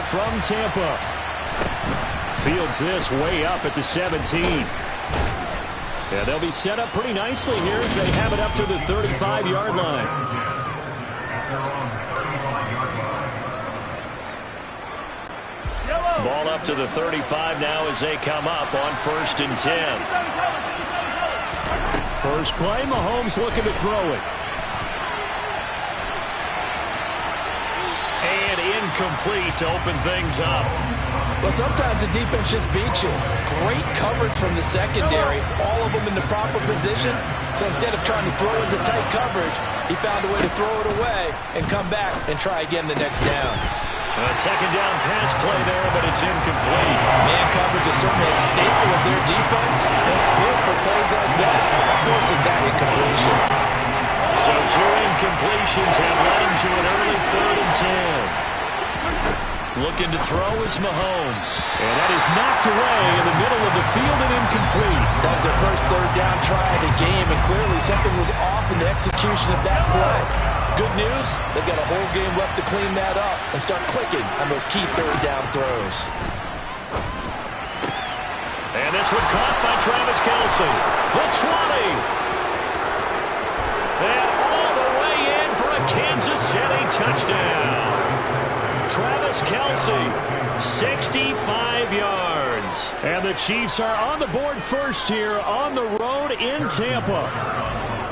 from Tampa. Fields this way up at the 17. Yeah, they'll be set up pretty nicely here as they have it up to the 35-yard line. Ball up to the 35 now as they come up on 1st and 10. First play, Mahomes looking to throw it. And incomplete to open things up. Well, sometimes the defense just beats you. Great coverage from the secondary, all of them in the proper position. So instead of trying to throw into tight coverage, he found a way to throw it away and come back and try again the next down. A second down pass play there, but it's incomplete. Man coverage is certainly a staple of their defense. It's built for plays like that, forcing that incompletion. So 2 incompletions have led him to an early 3rd and 10. Looking to throw is Mahomes. And that is knocked away in the middle of the field and incomplete. That was their first 3rd down try of the game, and clearly something was off in the execution of that play. Good news, they've got a whole game left to clean that up and start clicking on those key 3rd down throws. And this one caught by Travis Kelce. The 20. And all the way in for a Kansas City touchdown. Travis Kelce, 65 yards. And the Chiefs are on the board first here on the road in Tampa.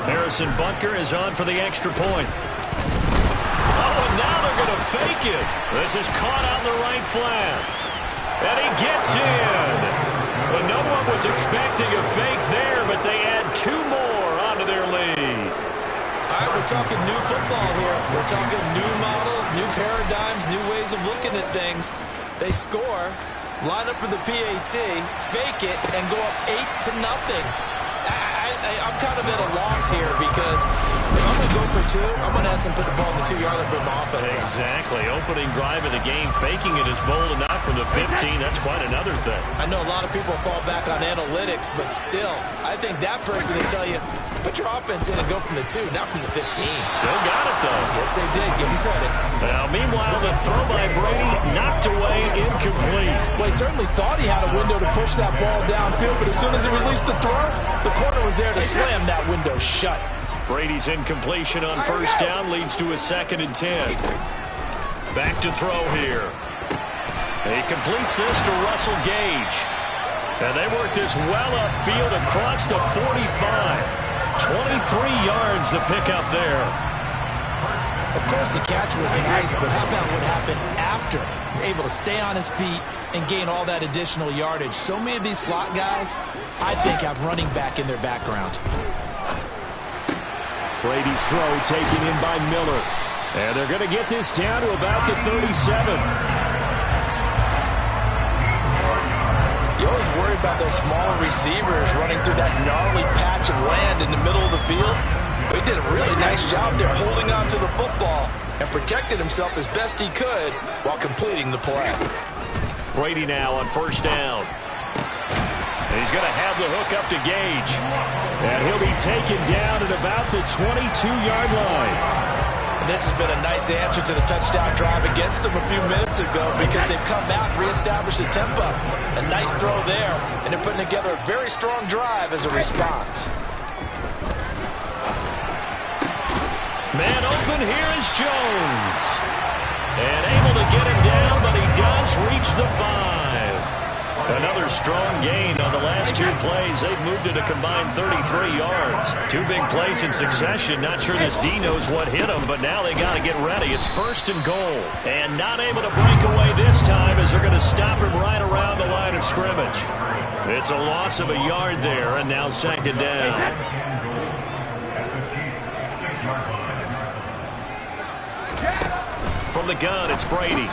Harrison Butker is on for the extra point. Oh, and now they're going to fake it. This is caught out in the right flat. And he gets in. Well, no one was expecting a fake there, but they add 2 more onto their lead. All right, we're talking new football here. We're talking new models, new paradigms, new ways of looking at things. They score, line up for the PAT, fake it, and go up 8-0. I'm kind of at a loss here because if I'm going to go for 2, I'm going to ask him to put the ball in the 2-yard line and bring my offense out. Exactly. Opening drive of the game, faking it is bold enough from the 15. That's quite another thing. I know a lot of people fall back on analytics, but still, I think that person will tell you, put your offense in and go from the 2, not from the 15. Still got it, though. Yes, they did. Give them credit. Now, meanwhile, the throw by Brady knocked away, incomplete. Well, he certainly thought he had a window to push that ball downfield, but as soon as he released the throw, the corner was there to slam that window shut. Brady's incompletion on 1st down leads to a 2nd and 10. Back to throw here. He completes this to Russell Gage. And they work this well upfield across the 45. 23 yards to pick up there. Of course, the catch was nice, but how about what happened after? Able to stay on his feet and gain all that additional yardage. So many of these slot guys, I think, have running back in their background. Brady's throw taken in by Miller. And they're going to get this down to about the 37. You always worry about those smaller receivers running through that gnarly patch of land in the middle of the field. But he did a really nice job there holding on to the football and protected himself as best he could while completing the play. Brady now on 1st down. And he's going to have the hook up to Gage. And he'll be taken down at about the 22-yard line. This has been a nice answer to the touchdown drive against them a few minutes ago because they've come out and reestablished the tempo. A nice throw there, and they're putting together a very strong drive as a response. Man open, here is Jones. And able to get him down, but he does reach the 5. Another strong gain on the last 2 plays. They've moved it a combined 33 yards. 2 big plays in succession. Not sure this D knows what hit him, but now they got to get ready. It's 1st and goal. And not able to break away this time as they're going to stop him right around the line of scrimmage. It's a loss of a yard there, and now 2nd down. From the gun, it's Brady.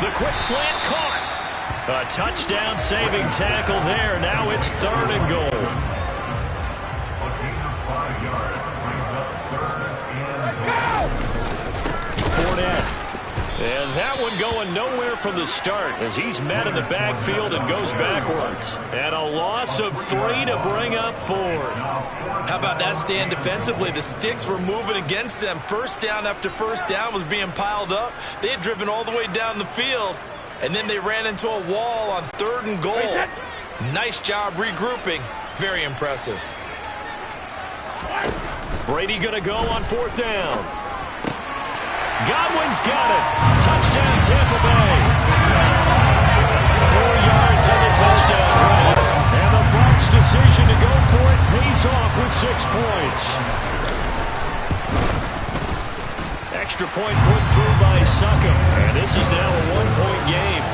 The quick slant caught. A touchdown-saving tackle there. Now it's 3rd and goal. Fournette. And that one going nowhere from the start as he's met in the backfield and goes backwards. And a loss of 3 to bring up 4. How about that stand defensively? The sticks were moving against them. 1st down after 1st down was being piled up. They had driven all the way down the field. and then they ran into a wall on 3rd and goal. Nice job regrouping. Very impressive. Brady going to go on 4th down. Godwin's got it. Touchdown, Tampa Bay. 4 yards on the touchdown. And the Bucs' decision to go for it pays off with 6 points. Extra point put through by Suckham. And this is now a 1-point game.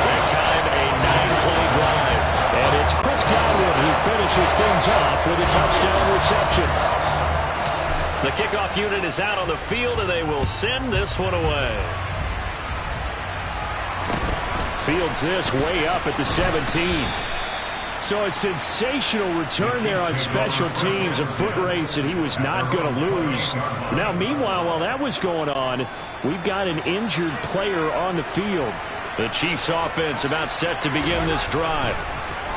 That time, a 9-play drive. And it's Chris Godwin who finishes things off with a touchdown reception. The kickoff unit is out on the field, and they will send this one away. Fields this way up at the 17. So a sensational return there on special teams, a foot race that he was not going to lose. Now, meanwhile, while that was going on, we've got an injured player on the field. The Chiefs offense about set to begin this drive.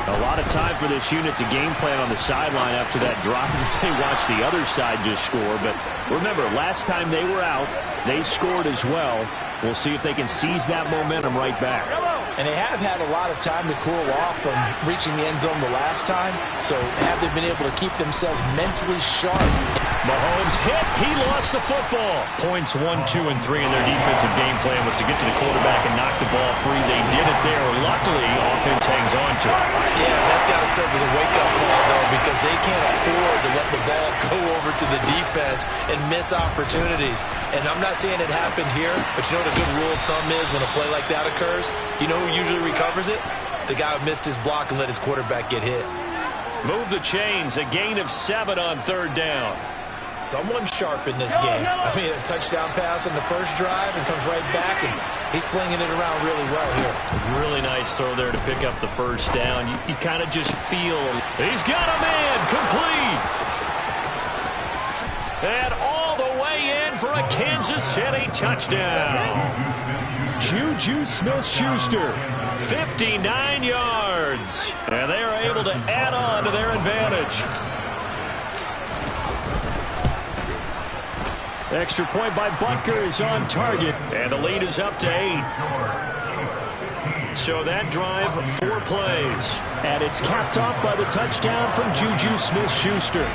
A lot of time for this unit to game plan on the sideline after that drive. They watched the other side just score. But remember, last time they were out, they scored as well. We'll see if they can seize that momentum right back. And they have had a lot of time to cool off from reaching the end zone the last time. So have they been able to keep themselves mentally sharp? Mahomes hit. He lost the football. Points 1, 2, and 3 in their defensive game plan was to get to the quarterback and knock the ball free. They did it there. Luckily, offense hangs on to it. Yeah, that's got to serve as a wake-up call, though, because they can't afford to let the ball go over to the defense and miss opportunities. And I'm not saying it happened here, but you know what a good rule of thumb is when a play like that occurs? You know who usually recovers it? The guy who missed his block and let his quarterback get hit. Move the chains. A gain of 7 on 3rd down. Someone sharp in this game. I mean, a touchdown pass on the first drive and comes right back, and he's flinging it around really well here. Really nice throw there to pick up the first down. You kind of just feel he's got a man complete. And all the way in for a Kansas City touchdown. Juju Smith-Schuster, 59 yards. And they are able to add on to their advantage. Extra point by Butker is on target, and the lead is up to 8. So that drive, 4 plays. And it's capped off by the touchdown from Juju Smith-Schuster.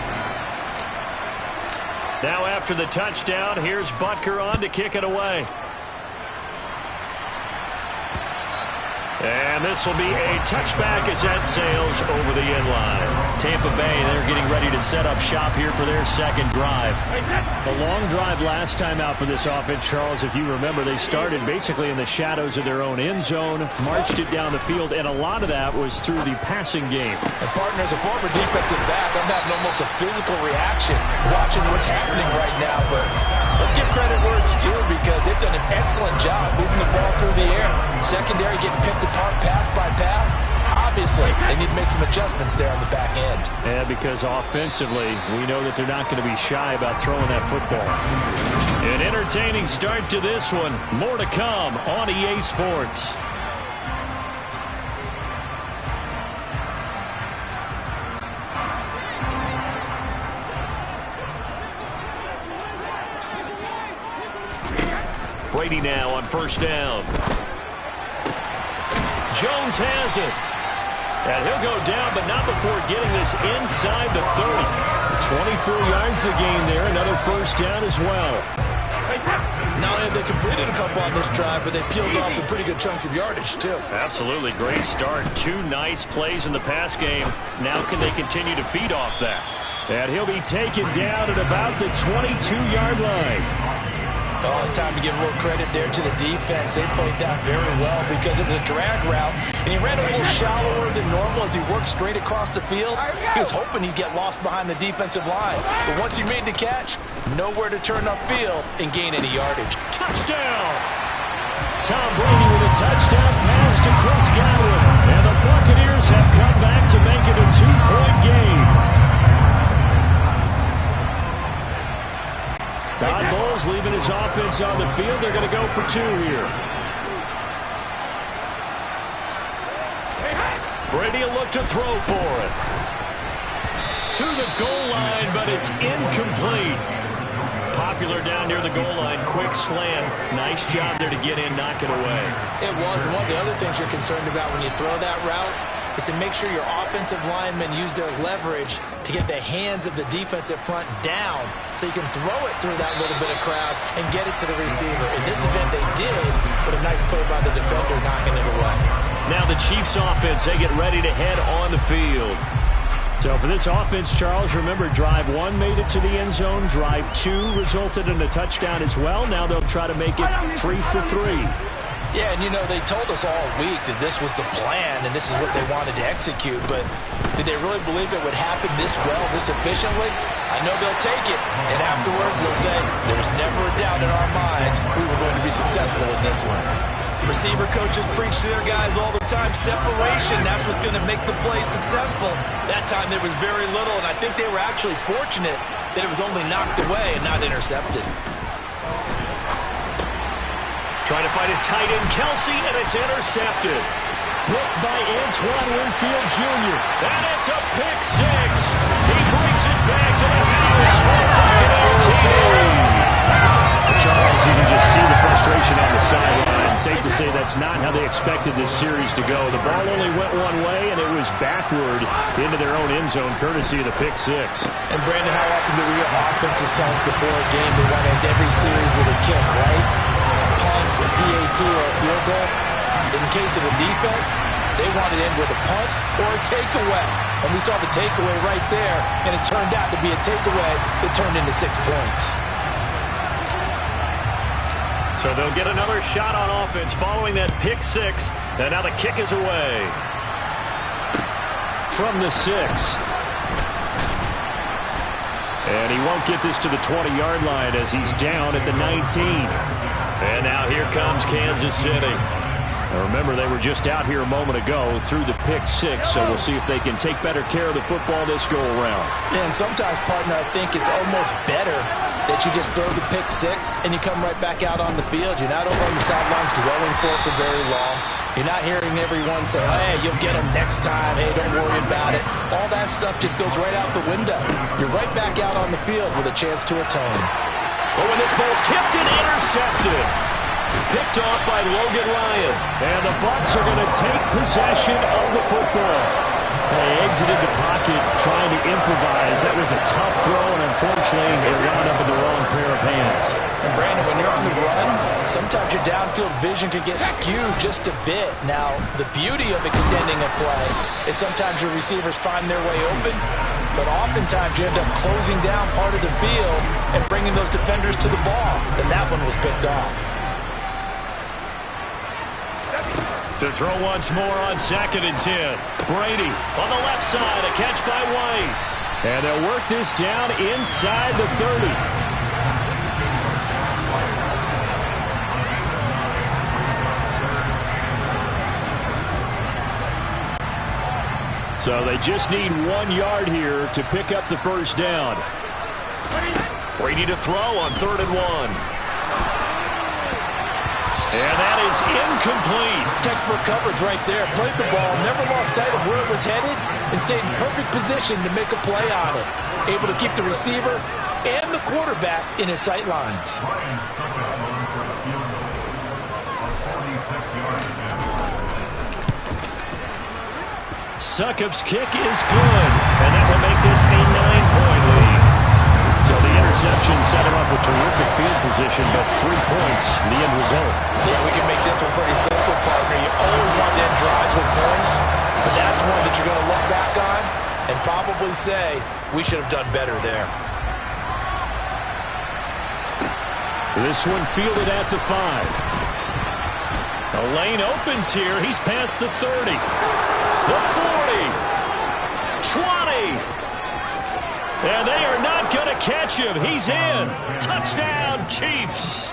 Now after the touchdown, here's Butker on to kick it away. And this will be a touchback as that sails over the end line. Tampa Bay, they're getting ready to set up shop here for their second drive. A long drive last time out for this offense, Charles. If you remember, they started basically in the shadows of their own end zone, marched it down the field, and a lot of that was through the passing game. And partner, as a former defensive back, I'm having almost a physical reaction watching what's happening right now. But let's give credit where it's due, because they've done an excellent job moving the ball through the air. Secondary getting picked apart pass by pass. Obviously, they need to make some adjustments there on the back end. Yeah, because offensively, we know that they're not going to be shy about throwing that football. An entertaining start to this one. More to come on EA Sports. Brady now on 1st down. Jones has it. And he'll go down, but not before getting this inside the 30. 24 yards the gain there. Another 1st down as well. Not only have they completed a couple on this drive, but they peeled off some pretty good chunks of yardage, too. Absolutely. Great start. 2 nice plays in the pass game. Now can they continue to feed off that? And he'll be taken down at about the 22-yard line. Oh, it's time to give a little credit there to the defense. They played that very well because it was a drag route, and he ran a little shallower than normal as he worked straight across the field. He was hoping he'd get lost behind the defensive line. But once he made the catch, nowhere to turn upfield and gain any yardage. Touchdown! Tom Brady with a touchdown pass to Chris Godwin. And the Buccaneers have come back to make it a 2-point game. Todd Bowles leaving his offense on the field. They're going to go for 2 here. Brady will look to throw for it. To the goal line, but it's incomplete. Popular down near the goal line. Quick slant. Nice job there to get in, knock it away. It was. One of the other things you're concerned about when you throw that route is to make sure your offensive linemen use their leverage to get the hands of the defensive front down so you can throw it through that little bit of crowd and get it to the receiver. In this event, they did, but a nice play by the defender knocking it away. Now the Chiefs offense, they get ready to head on the field. So for this offense, Charles, remember, drive 1 made it to the end zone. Drive 2 resulted in a touchdown as well. Now they'll try to make it 3 for 3. Yeah, and you know, they told us all week that this was the plan and this is what they wanted to execute, but did they really believe it would happen this well, this efficiently? I know they'll take it, and afterwards they'll say, there's never a doubt in our minds we were going to be successful in this one. Receiver coaches preach to their guys all the time, separation, that's what's going to make the play successful. That time there was very little, and I think they were actually fortunate that it was only knocked away and not intercepted. Trying to find his tight end, Kelsey, and it's intercepted. Picked by Antoine Winfield Jr. And it's a pick 6. He brings it back to the house for a Buccaneer team. Charles, you can just see the frustration on the sideline. Safe to say that's not how they expected this series to go. The ball only went one way, and it was backward into their own end zone, courtesy of the pick 6. And, Brandon, how often do we have offenses tell us before a game they want to end every series with a kick, right? Punt, a PAT, or a field goal. In the case of a defense, they want to end with a punt or a takeaway. And we saw the takeaway right there, and it turned out to be a takeaway that turned into 6 points. So they'll get another shot on offense following that pick 6. And now the kick is away. From the 6. And he won't get this to the 20-yard line as he's down at the 19. And now here comes Kansas City. Now remember, they were just out here a moment ago through the pick 6, so we'll see if they can take better care of the football this go-around. Yeah, and sometimes, partner, I think it's almost better that you just throw the pick 6 and you come right back out on the field. You're not over on the sidelines dwelling for very long. You're not hearing everyone say, hey, you'll get them next time. Hey, don't worry about it. All that stuff just goes right out the window. You're right back out on the field with a chance to atone. Oh, and this ball's tipped and intercepted. Picked off by Logan Ryan. And the Bucs are going to take possession of the football. They exited the pocket trying to improvise. That was a tough throw, and unfortunately, it wound up in the wrong pair of hands. And, Brandon, when you're on the run, sometimes your downfield vision can get skewed just a bit. Now, the beauty of extending a play is sometimes your receivers find their way open, but oftentimes you end up closing down part of the field and bringing those defenders to the ball. And that one was picked off. To throw once more on 2nd and 10. Brady on the left side, a catch by White. And they'll work this down inside the 30. So they just need 1 yard here to pick up the first down. Brady to throw on 3rd and 1. And that is incomplete. Textbook coverage right there. Played the ball, never lost sight of where it was headed, and stayed in perfect position to make a play on it. Able to keep the receiver and the quarterback in his sight lines. Succop's kick is good, and that will make this a 9-point lead. So the interception set him up with terrific field position, but 3 points, the end result. Yeah, we can make this one pretty simple, partner. You always want to end drives with points, but that's one that you're going to look back on and probably say, we should have done better there. This one fielded at the 5. A lane opens here. He's past the 30. The 40. 20. And they are not going to catch him. He's in. Touchdown, Chiefs.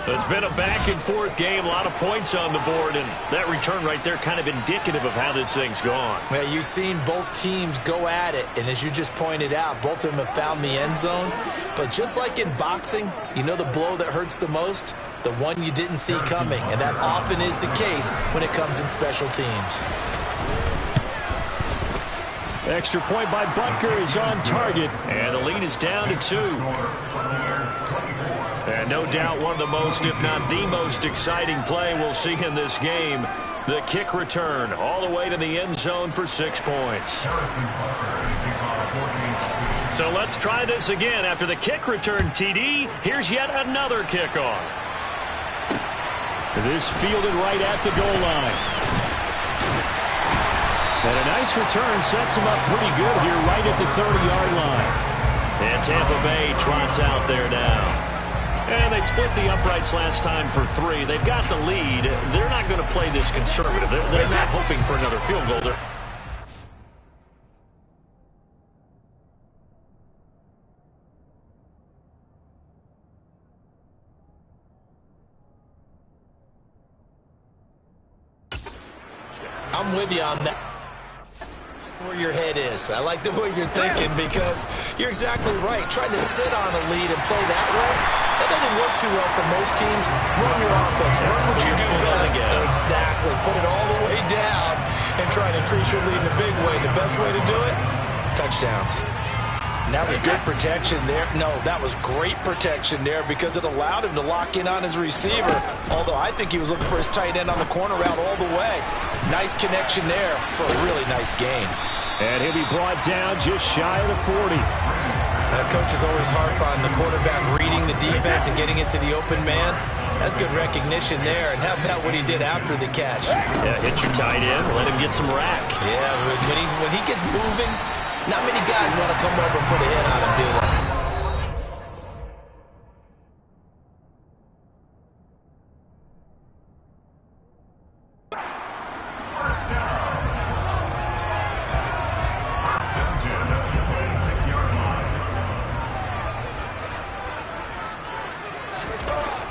It's been a back-and-forth game, a lot of points on the board, and that return right there kind of indicative of how this thing's gone. Well, you've seen both teams go at it, and as you just pointed out, both of them have found the end zone. But just like in boxing, you know the blow that hurts the most? The one you didn't see coming, and that often is the case when it comes in special teams. Extra point by Butker is on target, and the lead is down to 2. And no doubt one of the most, if not the most exciting play we'll see in this game. The kick return all the way to the end zone for 6 points. So let's try this again. After the kick return TD, here's yet another kickoff. This fielded right at the goal line. And a nice return sets him up pretty good here right at the 30-yard line. And Tampa Bay trots out there now. And they split the uprights last time for 3. They've got the lead. They're not going to play this conservative. They're not hoping for another field goal. I'm with you on that. Where your head is. I like the way you're thinking because you're exactly right. Trying to sit on a lead and play that way, that doesn't work too well for most teams. Run your offense. Run what you do best. Exactly. Put it all the way down and try to increase your lead in a big way. The best way to do it, touchdowns. And that was good protection there. No, that was great protection there because it allowed him to lock in on his receiver. Although I think he was looking for his tight end on the corner route all the way. Nice connection there for a really nice gain. And he'll be brought down just shy of the 40. Coaches always harp on the quarterback reading the defense and getting it to the open man. That's good recognition there. And how about what he did after the catch? Yeah, hit your tight end, let him get some rack. Yeah, when he gets moving, not many guys want to come over and put a hit on him, do they?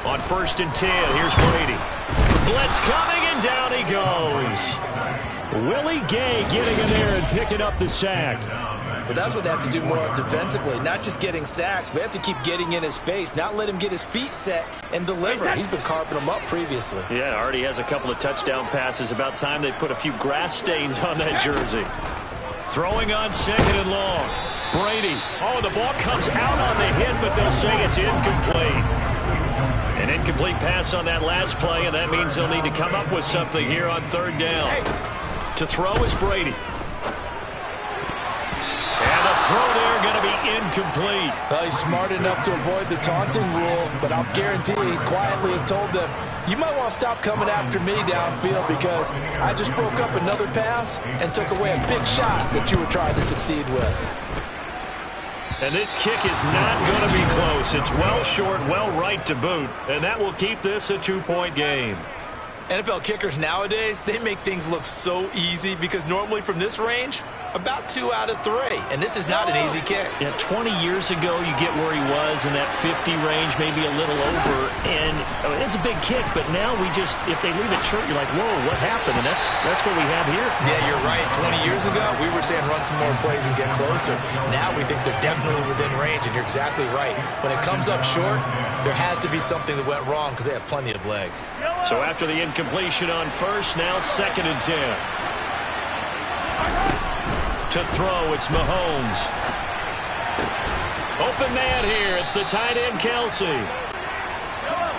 On 1st and 10, here's Brady. Blitz coming, and down he goes. Willie Gay getting in there and picking up the sack. But that's what they have to do more of defensively, not just getting sacks. We have to keep getting in his face, not let him get his feet set and deliver. He's been carving them up previously. Yeah, already has a couple of touchdown passes. About time they put a few grass stains on that jersey. Throwing on 2nd and long. Brady. Oh, the ball comes out on the hit, but they'll say it's incomplete. An incomplete pass on that last play, and that means they'll need to come up with something here on 3rd down. To throw is Brady. And the throw there going to be incomplete. Well, he's smart enough to avoid the taunting rule, but I'll guarantee he quietly has told them, you might want to stop coming after me downfield because I just broke up another pass and took away a big shot that you were trying to succeed with. And this kick is not going to be close. It's well short, well right to boot, and that will keep this a 2-point game. NFL kickers nowadays, they make things look so easy because normally from this range, about 2 out of 3. And this is not an easy kick. Yeah, 20 years ago, you get where he was in that 50 range, maybe a little over. And it's a big kick, but now we just, if they leave it short, you're like, whoa, what happened? And that's what we have here. Yeah, you're right. 20 years ago, we were saying run some more plays and get closer. Now we think they're definitely within range, and you're exactly right. When it comes up short, there has to be something that went wrong because they have plenty of leg. So after the incompletion on 1st, now 2nd and 10. To throw, it's Mahomes. Open man here. It's the tight end, Kelsey.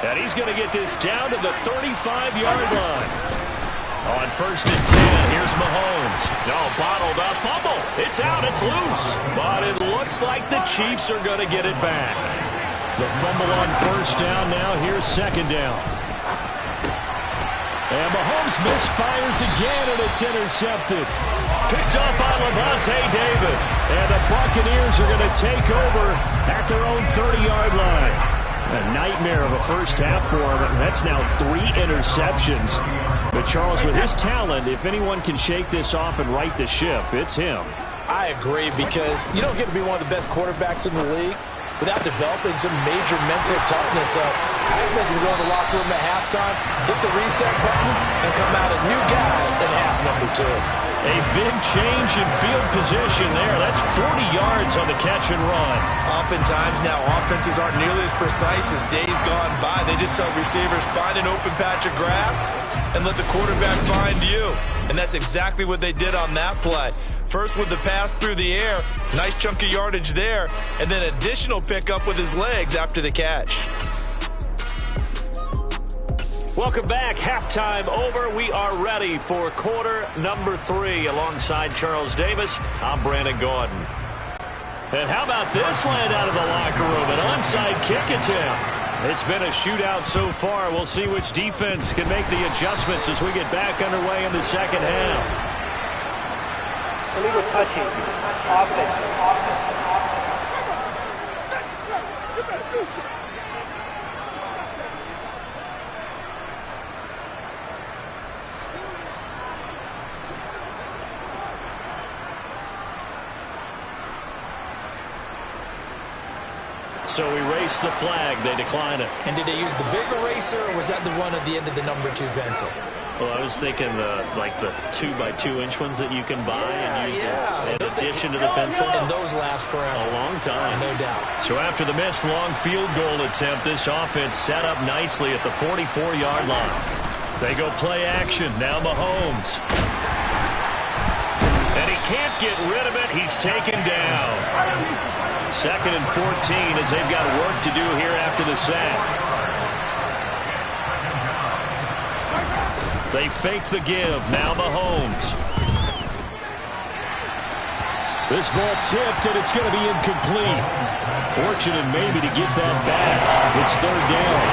And he's going to get this down to the 35-yard line. On 1st and 10, here's Mahomes. No, bottled up. Fumble. It's out. It's loose. But it looks like the Chiefs are going to get it back. The fumble on 1st down. Now here's 2nd down. And Mahomes misfires again, and it's intercepted. Picked up by Levante David. And the Buccaneers are going to take over at their own 30-yard line. A nightmare of a first half for him. That's now 3 interceptions. But Charles, with his talent, if anyone can shake this off and right the ship, it's him. I agree because you don't get to be one of the best quarterbacks in the league without developing some major mental toughness. I expect him to go in the locker room at halftime, hit the reset button, and come out a new guy in half number 2. A big change in field position there. That's 40 yards on the catch and run. Oftentimes now offenses aren't nearly as precise as days gone by. They just tell receivers, find an open patch of grass and let the quarterback find you. And that's exactly what they did on that play. First with the pass through the air, nice chunk of yardage there, and then additional pickup with his legs after the catch. Welcome back. Halftime over. We are ready for quarter number 3. Alongside Charles Davis, I'm Brandon Gordon. And how about this land out of the locker room? An onside kick attempt. It's been a shootout so far. We'll see which defense can make the adjustments as we get back underway in the second half. Illegal touching. Offense. So erase the flag. They decline it. And did they use the big eraser, or was that the one at the end of the number 2 pencil? Well, I was thinking the 2x2-inch ones that you can buy and use in addition to the pencil. And those last forever. A long time. No doubt. So after the missed long field goal attempt, this offense set up nicely at the 44-yard line. They go play action. Now Mahomes. And he can't get rid of it. He's taken down. 2nd and 14 as they've got work to do here after the sack. They fake the give. Now Mahomes. This ball tipped, and it's going to be incomplete. Fortunate maybe to get that back. It's 3rd down.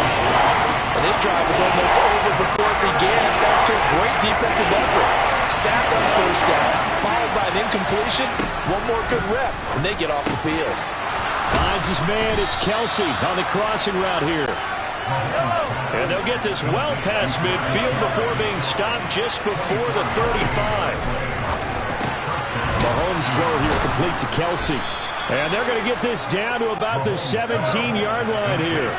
And this drive was almost over before it began, thanks to a great defensive effort. Sack on 1st down, followed by an incompletion. One more good rep, and they get off the field. Finds his man. It's Kelsey on the crossing route here. And they'll get this well past midfield before being stopped just before the 35. Mahomes throw here complete to Kelsey. And they're going to get this down to about the 17-yard line here.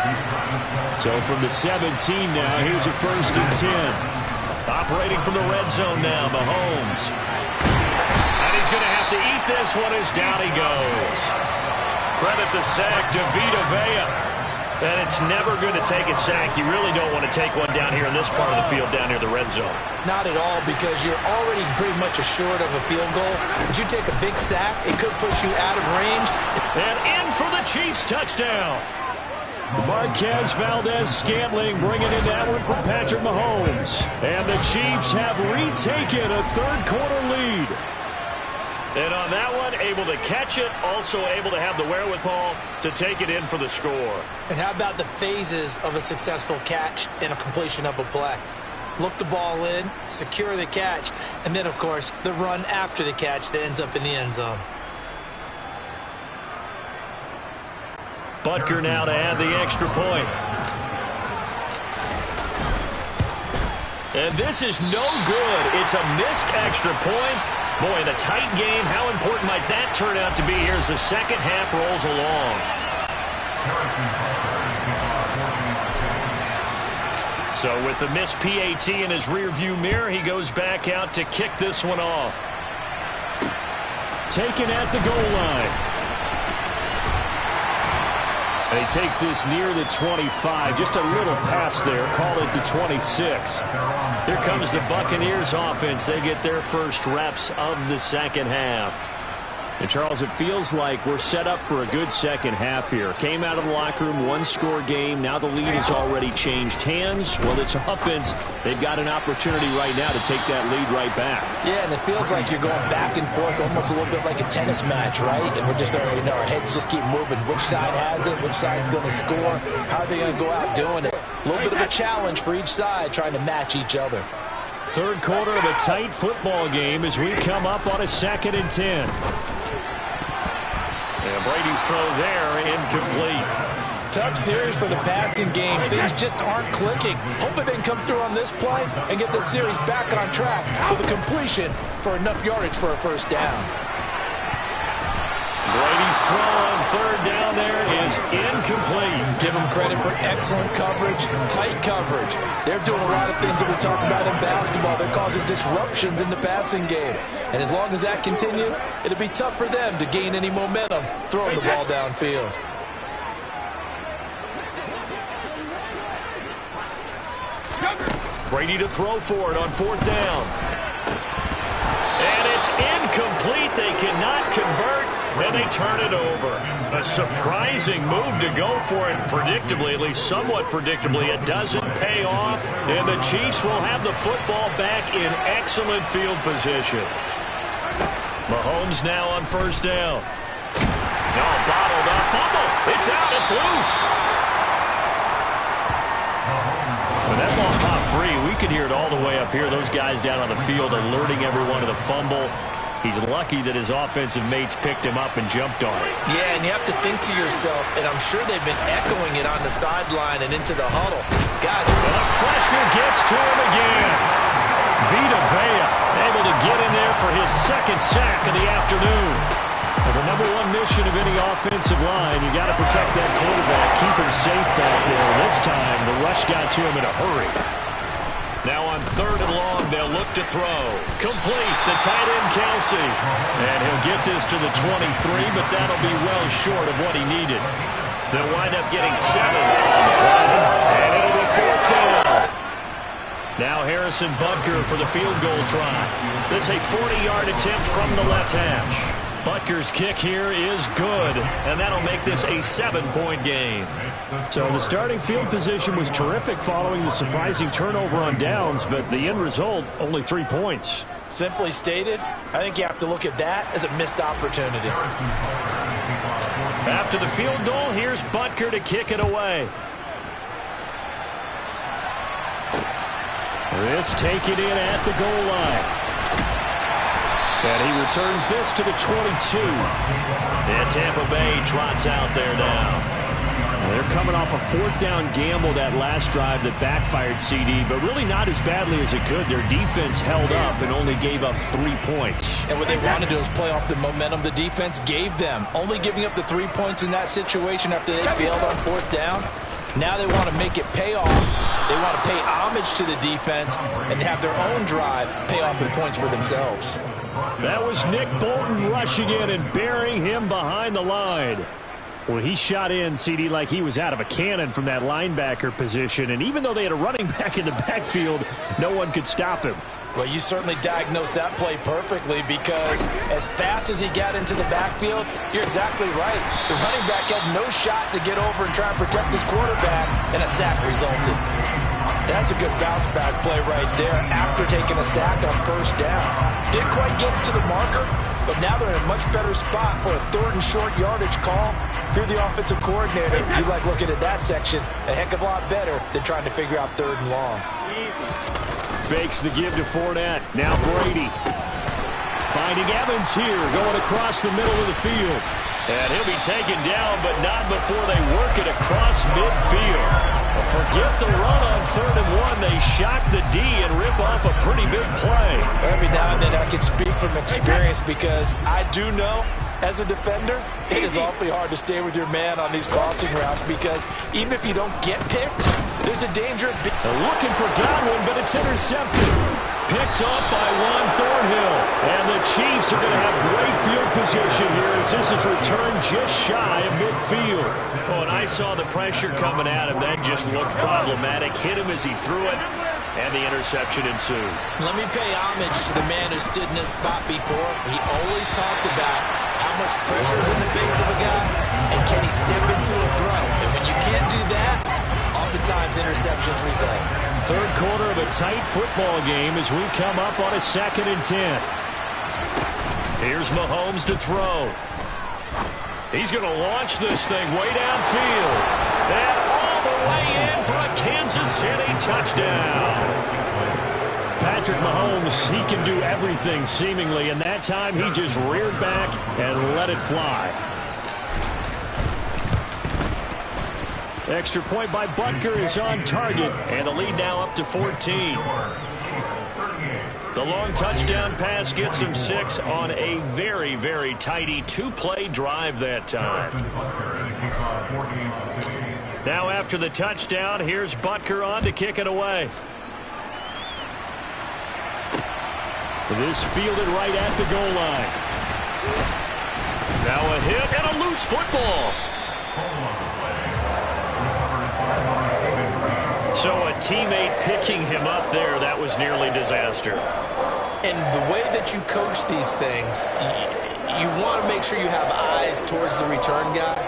So from the 17 now, here's a 1st and 10. Operating from the red zone now, Mahomes. And he's going to have to eat this one as down he goes. Credit the sack to Vita Vea. And it's never good to take a sack. You really don't want to take one down here in this part of the field, down near the red zone. Not at all, because you're already pretty much assured of a field goal. But you take a big sack, it could push you out of range. And in for the Chiefs touchdown. Marquez Valdez-Scantling bringing in that one from Patrick Mahomes. And the Chiefs have retaken a 3rd quarter lead. And on that one, able to catch it, also able to have the wherewithal to take it in for the score. And how about the phases of a successful catch and a completion of a play? Look the ball in, secure the catch, and then, of course, the run after the catch that ends up in the end zone. Butker now to add the extra point. And this is no good. It's a missed extra point. Boy, in a tight game, how important might that turn out to be here as the second half rolls along? So with the missed PAT in his rearview mirror, he goes back out to kick this one off. Taken at the goal line. And he takes this near the 25. Just a little pass there. Call it the 26. Here comes the Buccaneers offense. They get their first reps of the second half. And, Charles, it feels like we're set up for a good second half here. Came out of the locker room, 1-score game. Now the lead has already changed hands. Well, this offense, they've got an opportunity right now to take that lead right back. Yeah, and it feels like you're going back and forth, almost a little bit like a tennis match, right? And we're just, our heads just keep moving. Which side has it? Which side's going to score? How are they going to go out doing it? A little bit of a challenge for each side, trying to match each other. 3rd quarter of a tight football game as we come up on a 2nd and 10. And Brady's throw there, incomplete. Tough series for the passing game. Things just aren't clicking. Hoping they can come through on this play and get this series back on track with a completion for enough yardage for a 1st down. Brady's throw on 3rd down there is incomplete. Give them credit for excellent coverage, tight coverage. They're doing a lot of things that we talk about in basketball. They're causing disruptions in the passing game. And as long as that continues, it'll be tough for them to gain any momentum throwing the ball downfield. Brady to throw for it on 4th down. And it's incomplete. incomplete. They cannot convert, and they turn it over. A surprising move to go for it predictably, at least somewhat predictably. It doesn't pay off, and the Chiefs will have the football back in excellent field position. Mahomes now on first down. No, bottled up. Fumble. It's out. It's loose. When that ball popped free, we could hear it all the way up here. Those guys down on the field alerting everyone to the fumble. He's lucky that his offensive mates picked him up and jumped on it. Yeah, and you have to think to yourself, and I'm sure they've been echoing it on the sideline and into the huddle. God, the pressure gets to him again. Vita Vea able to get in there for his second sack of the afternoon. And the number one mission of any offensive line, you got to protect that quarterback, keep him safe back there. This time, the rush got to him in a hurry. Now on third and long, they'll look to throw. Complete, the tight end Kelsey. And he'll get this to the 23, but that'll be well short of what he needed. They'll wind up getting 7 on the play, and it'll be fourth down. Now Harrison Butker for the field goal try. This is a 40-yard attempt from the left hash. Butker's kick here is good, and that'll make this a 7-point game. So the starting field position was terrific following the surprising turnover on downs, but the end result, only 3 points. Simply stated, I think you have to look at that as a missed opportunity. After the field goal, here's Butker to kick it away. This taken in at the goal line. And he returns this to the 22. And Tampa Bay trots out there now. They're coming off a fourth down gamble that last drive that backfired, CD, but really not as badly as it could. Their defense held up and only gave up 3 points. And what they wanted to do is play off the momentum the defense gave them. Only giving up the 3 points in that situation after they failed on fourth down. Now they want to make it pay off. They want to pay homage to the defense and have their own drive pay off with points for themselves. That was Nick Bolton rushing in and burying him behind the line. Well, he shot in, CD, like he was out of a cannon from that linebacker position. And even though they had a running back in the backfield, no one could stop him. Well, you certainly diagnosed that play perfectly because as fast as he got into the backfield, you're exactly right. The running back had no shot to get over and try and protect his quarterback, and a sack resulted. That's a good bounce-back play right there after taking a sack on first down. Didn't quite get it to the marker, but now they're in a much better spot for a third and short yardage call. If you're the offensive coordinator, you like looking at that section a heck of a lot better than trying to figure out third and long. Fakes the give to Fournette. Now Brady. Finding Evans here, going across the middle of the field. And he'll be taken down, but not before they work it across midfield. Forget the run on 3rd and 1. They shock the D and rip off a pretty big play. Every now and then I can speak from experience because I do know, as a defender, it is awfully hard to stay with your man on these crossing routes because even if you don't get picked, there's a danger of looking for Godwin, but it's intercepted. Picked up by Juan Thornhill. And the Chiefs are going to have great field position here as this is returned just shy of midfield. Oh, and I saw the pressure coming at him. That just looked problematic. Hit him as he threw it, and the interception ensued. Let me pay homage to the man who stood in this spot before. He always talked about how much pressure is in the face of a guy, and can he step into a throw. And when you can't do that, oftentimes interceptions result. Third quarter of a tight football game as we come up on a 2nd and 10. Here's Mahomes to throw. He's going to launch this thing way downfield. And all the way in for a Kansas City touchdown. Patrick Mahomes, he can do everything seemingly, and that time he just reared back and let it fly. Extra point by Butker is on target, and the lead now up to 14. The long touchdown pass gets him 6 on a very, very tidy 2-play drive that time. Now after the touchdown, here's Butker on to kick it away. This fielded right at the goal line. Now a hit and a loose football. So a teammate picking him up there, that was nearly disaster. And the way that you coach these things, you want to make sure you have eyes towards the return guy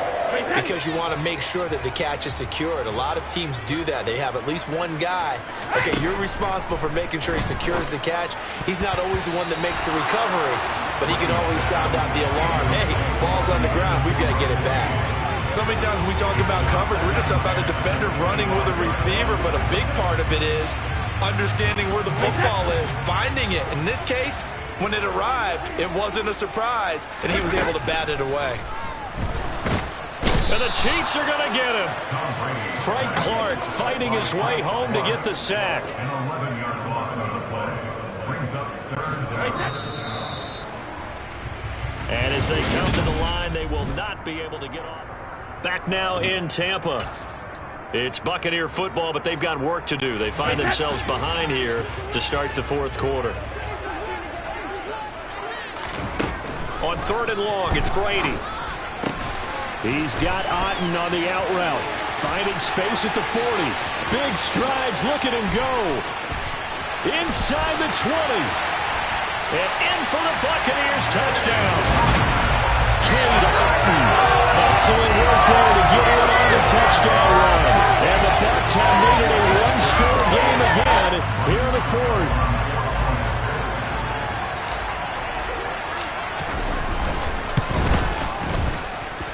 because you want to make sure that the catch is secured. A lot of teams do that. They have at least one guy. Okay, you're responsible for making sure he secures the catch. He's not always the one that makes the recovery, but he can always sound out the alarm. Hey, ball's on the ground. We've got to get it back. So many times when we talk about coverage, we're just talking about a defender running with a receiver, but a big part of it is understanding where the football is, finding it. In this case, when it arrived, it wasn't a surprise, and he was able to bat it away. And the Chiefs are going to get him. Frank Clark fighting his way home to get the sack. And as they come to the line, they will not be able to get off. Back now in Tampa. It's Buccaneer football, but they've got work to do. They find themselves behind here to start the fourth quarter. On 3rd and long, it's Brady. He's got Otten on the out route. Finding space at the 40. Big strides, look at him go. Inside the 20. And in for the Buccaneers touchdown. Cade Otten. Excellent work there to get in on the touchdown run. And the Bucs have made it a one-score game again here in the fourth.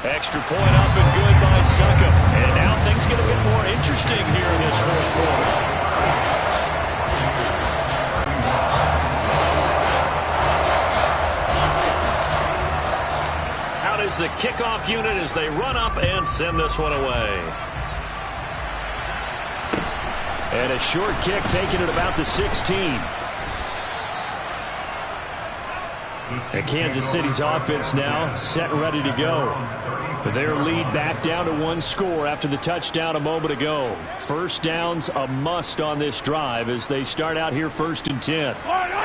Extra point up and good by Suckup. And now things get a bit more interesting here in this fourth quarter. Out is the kickoff unit as they run up and send this one away. And a short kick taken at about the 16. And Kansas City's offense now set and ready to go. Their lead back down to one score after the touchdown a moment ago. First down's a must on this drive as they start out here 1st and 10. Let's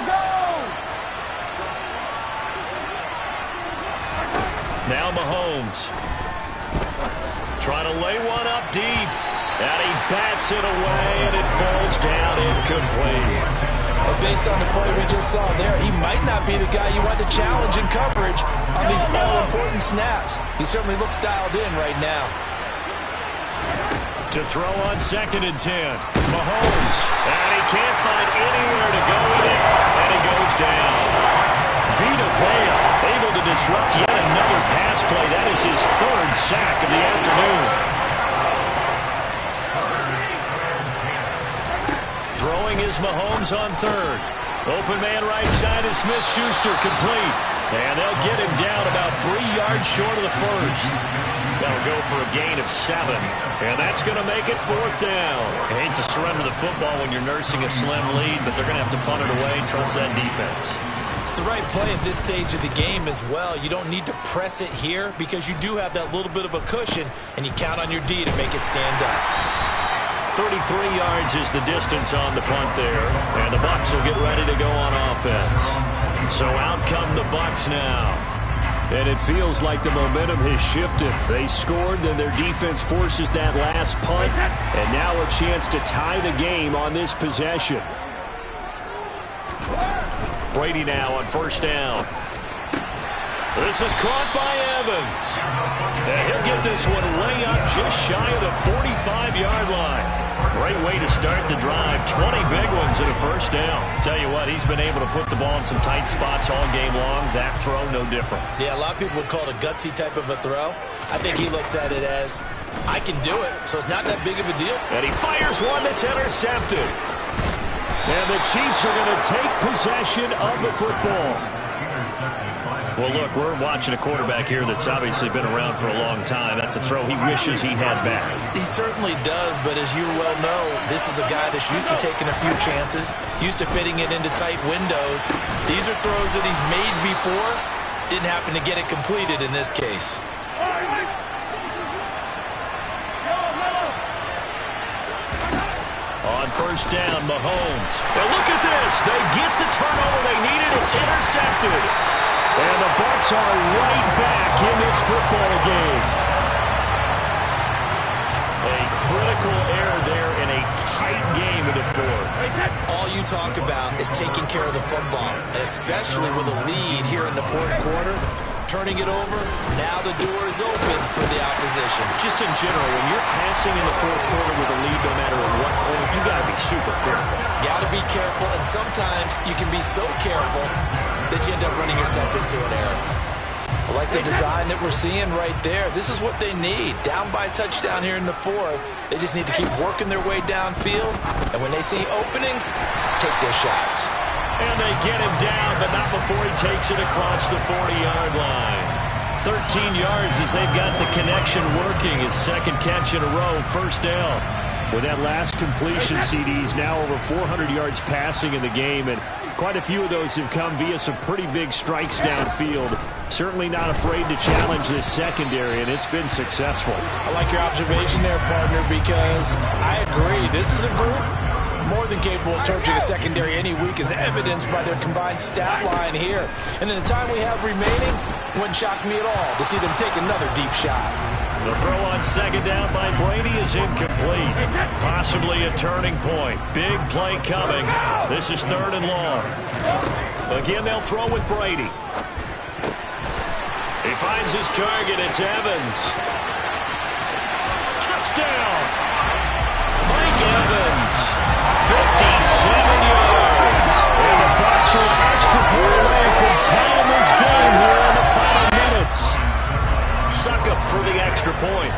go! Now Mahomes. Trying to lay one up deep. And he bats it away and it falls down incomplete. Based on the play we just saw there, he might not be the guy you want to challenge in coverage on these all-important snaps. He certainly looks dialed in right now. To throw on 2nd and 10. Mahomes. And he can't find anywhere to go with it. And he goes down. Vita Vea able to disrupt yet another pass play. That is his 3rd sack of the afternoon. Throwing is Mahomes on 3rd. Open man right side is Smith-Schuster, complete. And they'll get him down about 3 yards short of the 1st. That'll go for a gain of 7. And that's going to make it 4th down. I hate to surrender the football when you're nursing a slim lead, but they're going to have to punt it away and trust that defense. It's the right play at this stage of the game as well. You don't need to press it here because you do have that little bit of a cushion, and you count on your D to make it stand up. 33 yards is the distance on the punt there. And the Bucs will get ready to go on offense. So out come the Bucs now. And it feels like the momentum has shifted. They scored, then their defense forces that last punt. And now a chance to tie the game on this possession. Brady now on 1st down. This is caught by Evans. And he'll get this one way up just shy of the 45-yard line. Great way to start the drive. 20 big ones and a 1st down. Tell you what, he's been able to put the ball in some tight spots all game long. That throw, no different. Yeah, a lot of people would call it a gutsy type of a throw. I think he looks at it as, I can do it, so it's not that big of a deal. And he fires one that's intercepted. And the Chiefs are going to take possession of the football. Well, look, we're watching a quarterback here that's obviously been around for a long time. That's a throw he wishes he had back. He certainly does, but as you well know, this is a guy that's used to taking a few chances, used to fitting it into tight windows. These are throws that he's made before. Didn't happen to get it completed in this case. On 1st down, Mahomes. Now look at this. They get the turnover they needed. It's intercepted. And the Bucs are right back in this football game. A critical error there in a tight game in the 4th. All you talk about is taking care of the football, and especially with a lead here in the fourth quarter. Turning it over, now the door is open for the opposition. Just in general, when you're passing in the fourth quarter with a lead, no matter at what point, you got to be super careful. Got to be careful, and sometimes you can be so careful that you end up running yourself into an error. I like the design that we're seeing right there. This is what they need. Down by a touchdown here in the fourth. They just need to keep working their way downfield, and when they see openings, take their shots. And they get him down, but not before he takes it across the 40-yard line. 13 yards as they've got the connection working. His second catch in a row, first down. With that last completion, CD's now over 400 yards passing in the game, and quite a few of those have come via some pretty big strikes downfield. Certainly not afraid to challenge this secondary, and it's been successful. I like your observation there, partner, because I agree. This is a group more than capable of torching a secondary any week, as evidenced by their combined stat line here. And in the time we have remaining, wouldn't shock me at all to see them take another deep shot. The throw on second down by Brady is incomplete. Possibly a turning point. Big play coming. This is third and long. Again, they'll throw with Brady. He finds his target. It's Evans. Touchdown! Mike Evans. 57 yards. And the Bucs are an extra point away from tying this game here in the final minutes. Suck up for the extra point.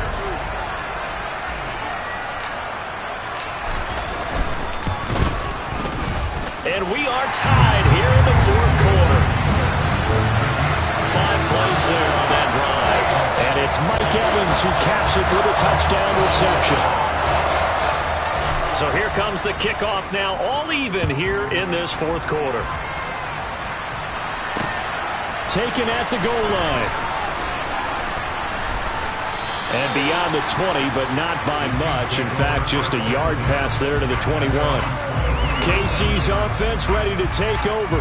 And we are tied here in the fourth quarter. 5 plays there on that drive. And it's Mike Evans who caps it with a touchdown reception. So here comes the kickoff now, all even here in this fourth quarter. Taken at the goal line. And beyond the 20, but not by much. In fact, just a yard pass there to the 21. KC's offense ready to take over.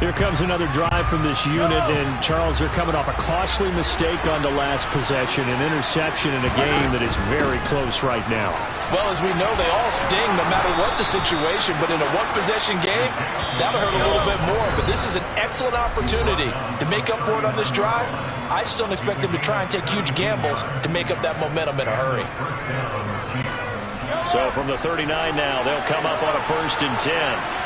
Here comes another drive from this unit, and Charles, they're coming off a costly mistake on the last possession, an interception in a game that is very close right now. Well, as we know, they all sting no matter what the situation, but in a one-possession game, that'll hurt a little bit more. But this is an excellent opportunity to make up for it on this drive. I just don't expect them to try and take huge gambles to make up that momentum in a hurry. So from the 39 now, they'll come up on a 1st and 10.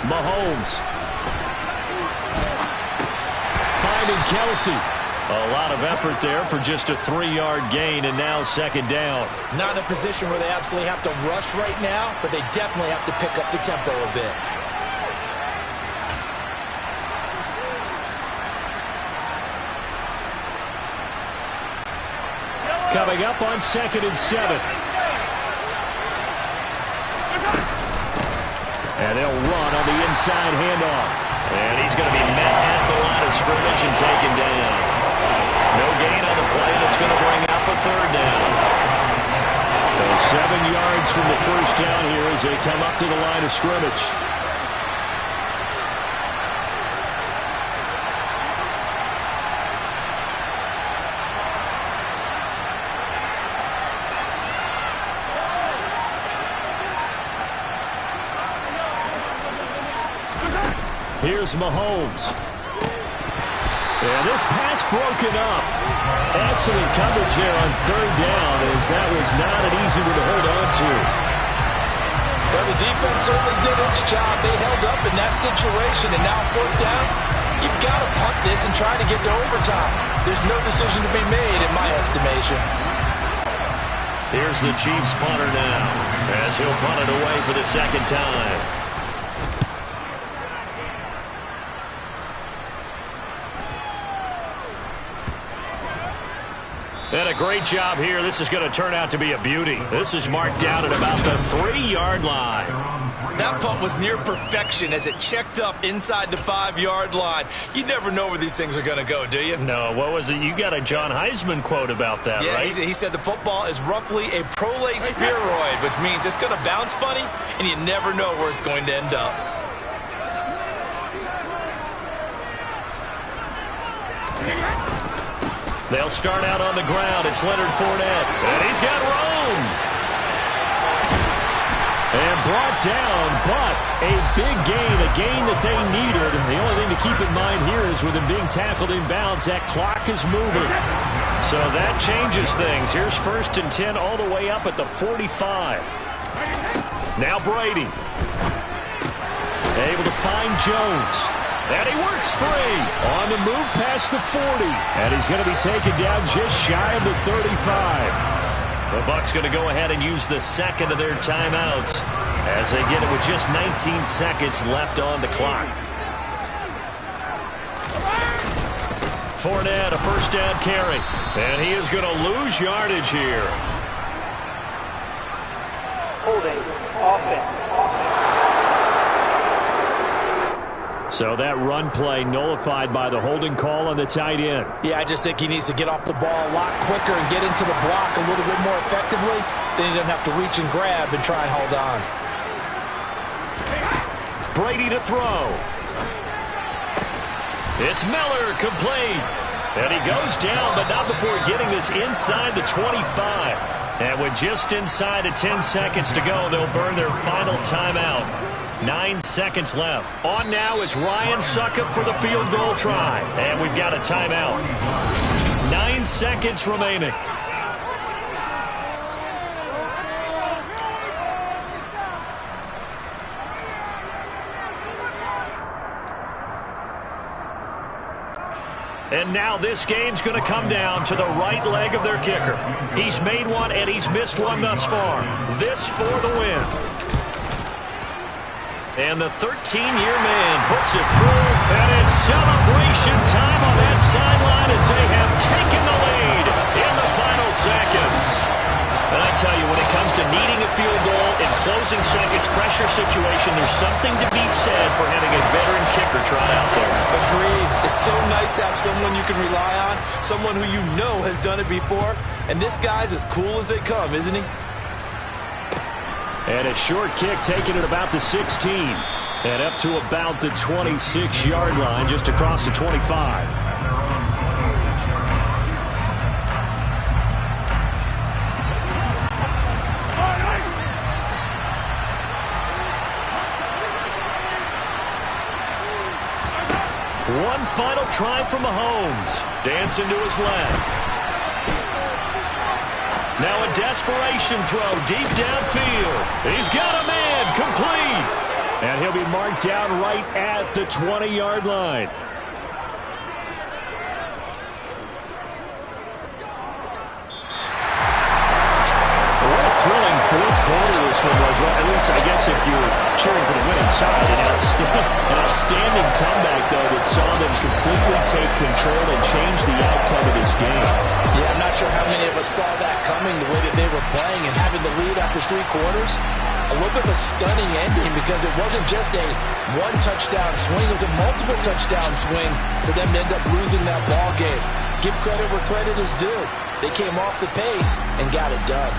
Mahomes. Finding Kelsey. A lot of effort there for just a 3-yard gain, and now second down. Not in a position where they absolutely have to rush right now, but they definitely have to pick up the tempo a bit. Coming up on 2nd and 7. And they'll run on the inside handoff. And he's going to be met at the line of scrimmage and taken down. No gain on the play. That's going to bring up a 3rd down. So 7 yards from the first down here as they come up to the line of scrimmage. Here's Mahomes. And this pass broken up. Excellent coverage there on 3rd down, as that was not an easy one to hold on to. Well, the defense certainly did its job. They held up in that situation, and now 4th down, you've got to punt this and try to get to overtime. There's no decision to be made, in my estimation. Here's the Chiefs punter now, as he'll punt it away for the 2nd time. And a great job here. This is going to turn out to be a beauty. This is marked down at about the 3-yard line. That punt was near perfection as it checked up inside the 5-yard line. You never know where these things are going to go, do you? No, what was it? You got a John Heisman quote about that, right? He said the football is roughly a prolate spheroid, which means it's going to bounce funny, and you never know where it's going to end up. They'll start out on the ground. It's Leonard Fournette. And he's got room. And brought down, but a big gain, a gain that they needed. The only thing to keep in mind here is with him being tackled in bounds, that clock is moving. So that changes things. Here's 1st and 10 all the way up at the 45. Now Brady. Able to find Jones. And he works free. On the move past the 40. And he's going to be taken down just shy of the 35. The Bucs going to go ahead and use the second of their timeouts as they get it with just 19 seconds left on the clock. Fournette, a first down carry. And he is going to lose yardage here. Holding. Offense. So that run play nullified by the holding call on the tight end. Yeah, I just think he needs to get off the ball a lot quicker and get into the block a little bit more effectively. Then he doesn't have to reach and grab and try and hold on. Brady to throw. It's Miller, complete. And he goes down, but not before getting this inside the 25. And with just inside of 10 seconds to go, they'll burn their final timeout. 9 seconds left. On now is Ryan Succop for the field goal try. And we've got a timeout. 9 seconds remaining. And now this game's going to come down to the right leg of their kicker. He's made one and he's missed one thus far. This for the win. And the 13-year man puts it through, and it's celebration time on that sideline as they have taken the lead in the final seconds. And I tell you, when it comes to needing a field goal in closing seconds pressure situation, there's something to be said for having a veteran kicker trot out there. Agreed. It's so nice to have someone you can rely on, someone who you know has done it before. And this guy's as cool as they come, isn't he? And a short kick taken at about the 16. And up to about the 26-yard line, just across the 25. One final try from Mahomes. Dancing to his left. Now a desperation throw deep downfield. He's got a man, complete. And he'll be marked down right at the 20-yard line. What a thrilling fourth quarter this one was. Well, at least I guess if you're cheering for the winning side. An outstanding comeback, though, that saw them completely take control and change the outcome of this game. Yeah, I'm not sure how many of us saw that coming, the way that they were playing and having the lead after 3 quarters. A little bit of a stunning ending because it wasn't just a one-touchdown swing. It was a multiple touchdown swing for them to end up losing that ball game. Give credit where credit is due. They came off the pace and got it done.